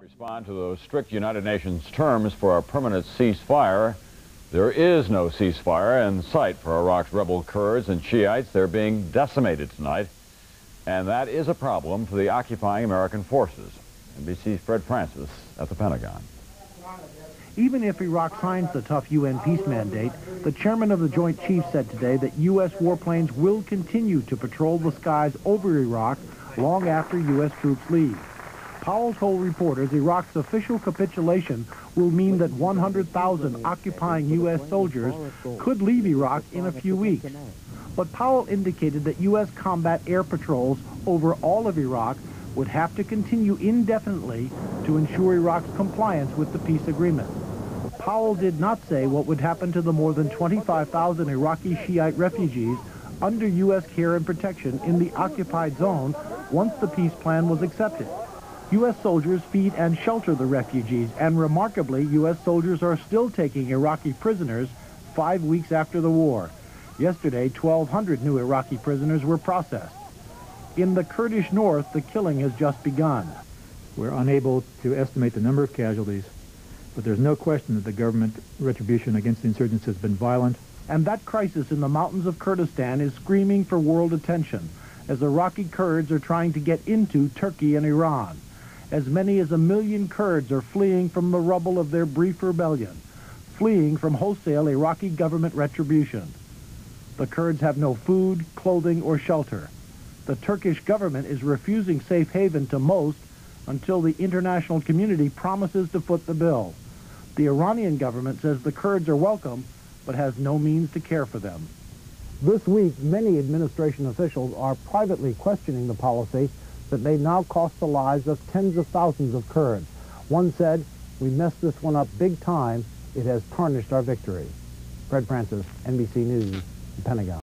Respond to those strict United Nations terms for a permanent ceasefire. There is no ceasefire in sight for Iraq's rebel Kurds and Shiites. They're being decimated tonight, and that is a problem for the occupying American forces. NBC's Fred Francis at the Pentagon. Even if Iraq signs the tough UN peace mandate, the chairman of the Joint Chiefs said today that U.S. warplanes will continue to patrol the skies over Iraq long after U.S. troops leave. Powell told reporters Iraq's official capitulation will mean that 100,000 occupying U.S. soldiers could leave Iraq in a few weeks. But Powell indicated that U.S. combat air patrols over all of Iraq would have to continue indefinitely to ensure Iraq's compliance with the peace agreement. Powell did not say what would happen to the more than 25,000 Iraqi Shiite refugees under U.S. care and protection in the occupied zone once the peace plan was accepted. U.S. soldiers feed and shelter the refugees, and remarkably, U.S. soldiers are still taking Iraqi prisoners 5 weeks after the war. Yesterday, 1,200 new Iraqi prisoners were processed. In the Kurdish north, the killing has just begun. We're unable to estimate the number of casualties, but there's no question that the government retribution against the insurgents has been violent. And that crisis in the mountains of Kurdistan is screaming for world attention, as Iraqi Kurds are trying to get into Turkey and Iran. As many as 1 million Kurds are fleeing from the rubble of their brief rebellion, fleeing from wholesale Iraqi government retribution. The Kurds have no food, clothing, or shelter. The Turkish government is refusing safe haven to most until the international community promises to foot the bill. The Iranian government says the Kurds are welcome, but has no means to care for them. This week, many administration officials are privately questioning the policy that may now cost the lives of tens of thousands of Kurds. One said, "We messed this one up big time. It has tarnished our victory." Fred Francis, NBC News, the Pentagon.